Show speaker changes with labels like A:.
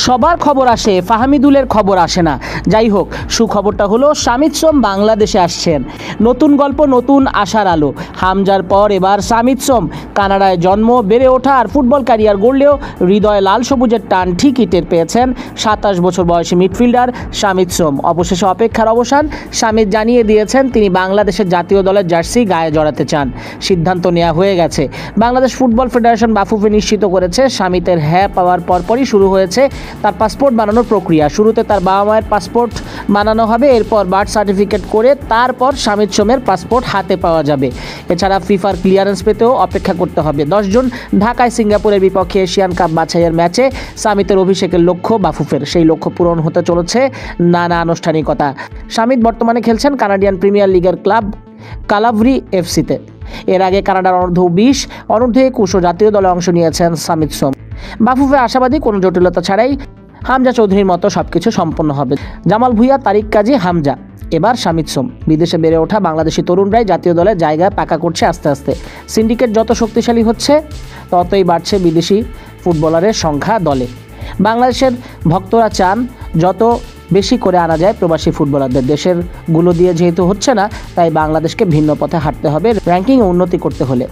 A: সবার খবর আসে, ফাহমিদুলের খবর আসে না। যাই হোক, সুখবরটা হলো শামিদ সোম বাংলাদেশে আসছেন। নতুন গল্প, নতুন আশার আলো। হামজার পর এবার শামিদ সোম। কানাডায় জন্ম, বেড়ে ওঠা আর ফুটবল ক্যারিয়ার গড়লেও হৃদয়ে লাল সবুজের টান ঠিকই টের পেয়েছেন 27 বছর বয়সী মিডফিল্ডার শামিদ সোম। অবশেষে অপেক্ষার অবসান। শামিদ জানিয়ে দিয়েছেন তিনি বাংলাদেশের জাতীয় দলের জার্সি গায়ে জড়াতে চান। সিদ্ধান্ত নেওয়া হয়ে গেছে। বাংলাদেশ ফুটবল ফেডারেশন বাফুফে নিশ্চিত করেছে শামিদের হ্যাঁ পাওয়ার পরপরই শুরু হয়েছে তার পাসপোর্ট বানানোর প্রক্রিয়া। শুরুতে তার বাবা মায়ের পাসপোর্ট বানানো হবে, এরপর বার্থ সার্টিফিকেট করে তারপর শামিদ সোমের পাসপোর্ট হাতে পাওয়া যাবে। এছাড়া ফিফার ক্লিয়ারেন্স পেতেও অপেক্ষা করতে হবে। 10 জুন ঢাকায় সিঙ্গাপুরের বিপক্ষে এশিয়ান কাপ বাছাইয়ের ম্যাচে শামিদের অভিষেকের লক্ষ্য বাফুফের। সেই লক্ষ্য পূরণ হতে চলেছে নানা আনুষ্ঠানিকতা। শামিদ বর্তমানে খেলছেন কানাডিয়ান প্রিমিয়ার লিগের ক্লাব কালাভরি এফসিতে। এর আগে কানাডার অনূর্ধ্ব 20, অনূর্ধ্ব 21 ও জাতীয় দলে অংশ নিয়েছেন শামিদ সোম। বাফুফে আশাবাদী কোনো জটিলতা ছাড়াই হামজা চৌধুরীর মতো সবকিছু সম্পন্ন হবে। জামাল ভুঁইয়া, তারিক কাজী, হামজা, এবার শামিদ সোম। বিদেশে বেড়ে ওঠা বাংলাদেশি তরুণরাই জাতীয় দলের জায়গায় পাকা করছে আস্তে আস্তে। সিন্ডিকেট যত শক্তিশালী হচ্ছে ততই বাড়ছে বিদেশি ফুটবলারের সংখ্যা দলে। বাংলাদেশের ভক্তরা চান যত বেশি করে আনা যায় প্রবাসী ফুটবলারদের। দেশের গুলো দিয়ে যেহেতু হচ্ছে না, তাই বাংলাদেশকে ভিন্ন পথে হাঁটতে হবে র্যাঙ্কিং উন্নতি করতে হলে।